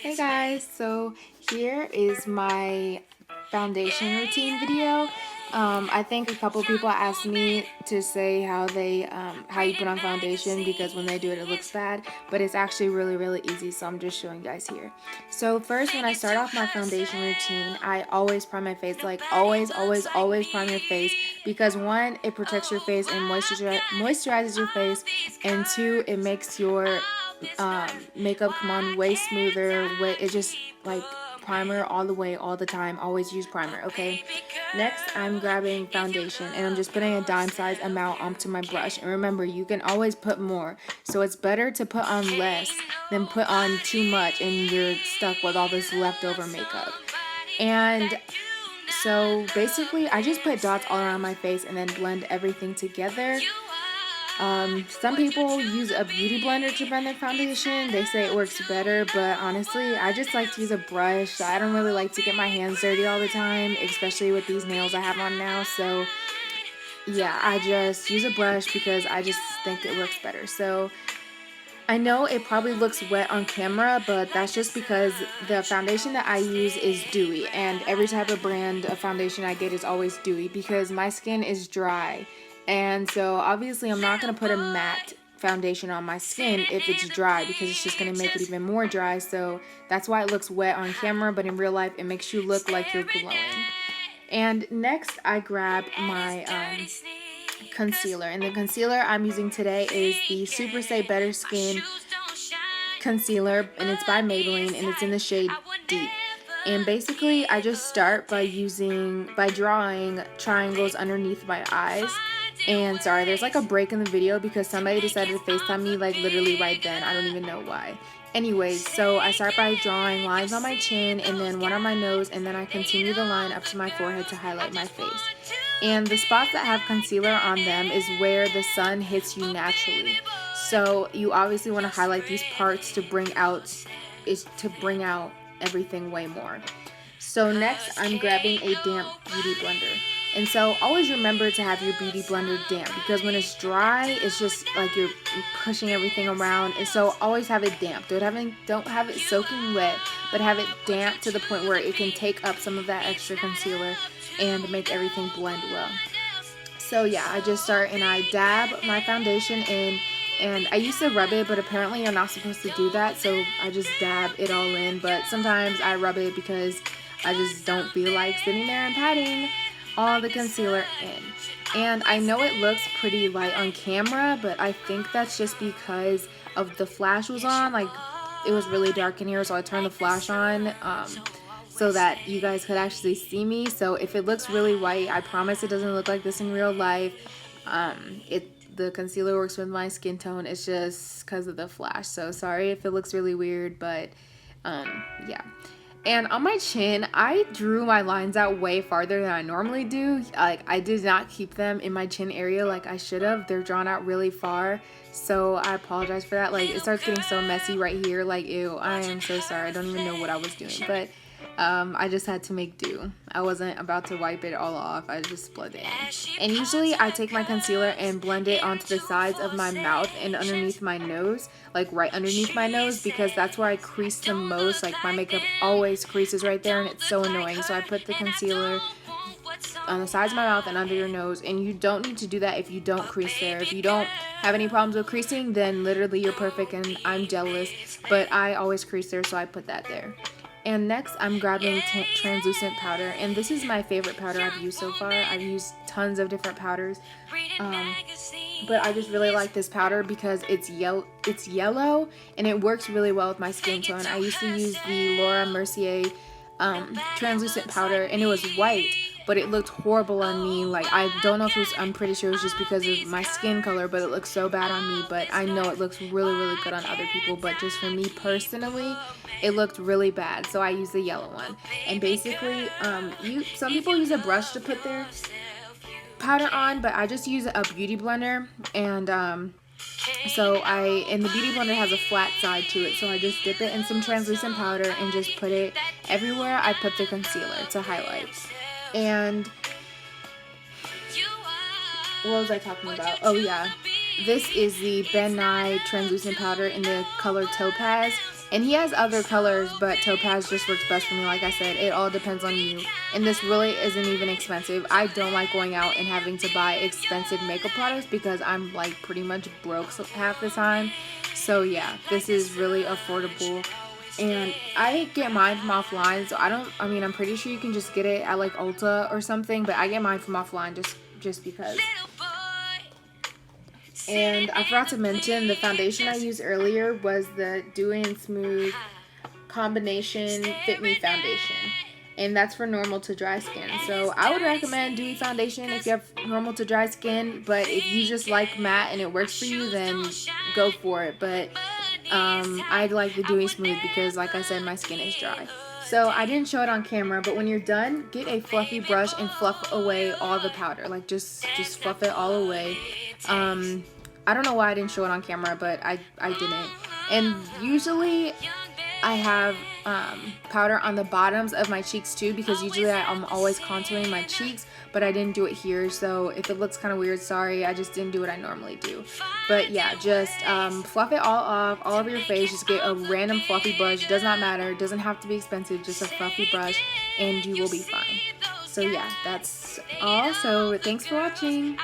Hey guys, so here is my foundation routine video. I think a couple people asked me to say how you put on foundation because when they do it looks bad, but it's actually really easy, so I'm just showing you guys here. So first, when I start off my foundation routine, I always prime my face, like always prime your face, because one, it protects your face and moisturizes your face, and two, it makes your makeup come on way smoother. It just like primer all the way, all the time. Always use primer, okay? Next, I'm grabbing foundation and I'm just putting a dime size amount onto my brush. And remember, you can always put more. So it's better to put on less than put on too much and you're stuck with all this leftover makeup. And so basically, I just put dots all around my face and then blend everything together. Some people use a beauty blender to blend their foundation. They say it works better, but honestly, I just like to use a brush. I don't really like to get my hands dirty all the time, especially with these nails I have on now. So yeah, I just use a brush because I just think it works better. So I know it probably looks wet on camera, but that's just because the foundation that I use is dewy, and every type of brand of foundation I get is always dewy because my skin is dry. And so obviously I'm not going to put a matte foundation on my skin if it's dry because it's just going to make it even more dry. So that's why it looks wet on camera, but in real life it makes you look like you're glowing. And next I grab my concealer, and the concealer I'm using today is the Superstay Better Skin concealer, and it's by Maybelline and it's in the shade Deep. And basically I just start by drawing triangles underneath my eyes. And sorry, there's like a break in the video because somebody decided to FaceTime me like literally right then. I don't even know why. Anyways, so I start by drawing lines on my chin and then one on my nose, and then I continue the line up to my forehead to highlight my face. And the spots that have concealer on them is where the sun hits you naturally. So you obviously want to highlight these parts to bring out everything way more. So next I'm grabbing a damp beauty blender. And so always remember to have your beauty blender damp, because when it's dry, it's just like you're pushing everything around. And so always have it damp. Don't have it soaking wet, but have it damp to the point where it can take up some of that extra concealer and make everything blend well. So yeah, I just start and I dab my foundation in, and I used to rub it, but apparently you're not supposed to do that, so I just dab it all in. But sometimes I rub it because I just don't feel like sitting there and patting all the concealer in. And I know it looks pretty light on camera, but I think that's just because of the flash was on. Like, it was really dark in here, so I turned the flash on so that you guys could actually see me. So if it looks really white, I promise it doesn't look like this in real life. The concealer works with my skin tone. It's just because of the flash. So sorry if it looks really weird, but yeah. And on my chin, I drew my lines out way farther than I normally do. Like, I did not keep them in my chin area like I should have. They're drawn out really far, so I apologize for that. Like, it starts getting so messy right here. Like, ew, I am so sorry. I don't even know what I was doing, but I just had to make do. I wasn't about to wipe it all off. I just blended it in. And usually I take my concealer and blend it onto the sides of my mouth and underneath my nose, like right underneath my nose, because that's where I crease the most. Like, my makeup always creases right there and it's so annoying. So I put the concealer on the sides of my mouth and under your nose, and you don't need to do that if you don't crease there. If you don't have any problems with creasing, then literally you're perfect, and I'm jealous, but I always crease there, so I put that there. And next I'm grabbing translucent powder, and this is my favorite powder I've used so far. I've used tons of different powders, but I just really like this powder because it's yellow and it works really well with my skin tone. I used to use the Laura Mercier translucent powder, and it was white, but it looked horrible on me. Like, I don't know if I'm pretty sure it was just because of my skin color, but it looks so bad on me. But I know it looks really good on other people, but just for me personally, it looked really bad, so I used the yellow one. And basically, some people use a brush to put their powder on, but I just use a beauty blender. And and the beauty blender has a flat side to it, so I just dip it in some translucent powder and just put it everywhere I put the concealer to highlight. And what was I talking about? Oh yeah. this is the Nye Translucent Powder in the color Topaz. And he has other colors, but Topaz just works best for me. Like I said, it all depends on you. And this really isn't even expensive. I don't like going out and having to buy expensive makeup products because I'm like pretty much broke half the time. So yeah, this is really affordable. And I get mine from offline, so I'm pretty sure you can just get it at like Ulta or something, but I get mine from offline just because. And I forgot to mention the foundation I used earlier was the Dewy and Smooth Combination Fit Me Foundation. And that's for normal to dry skin. So I would recommend Dewy foundation if you have normal to dry skin. But if you just like matte and it works for you, then go for it. But I like the Dewy Smooth because, like I said, my skin is dry. So I didn't show it on camera, but when you're done, get a fluffy brush and fluff away all the powder. Like just fluff it all away. I don't know why I didn't show it on camera, but I didn't. And usually I have powder on the bottoms of my cheeks too, because usually I'm always contouring my cheeks, but I didn't do it here. So if it looks kind of weird, sorry, I just didn't do what I normally do. But yeah, just fluff it all off, all over your face. Just get a random fluffy brush. It does not matter. It doesn't have to be expensive. Just a fluffy brush and you will be fine. So yeah, that's all. So thanks for watching.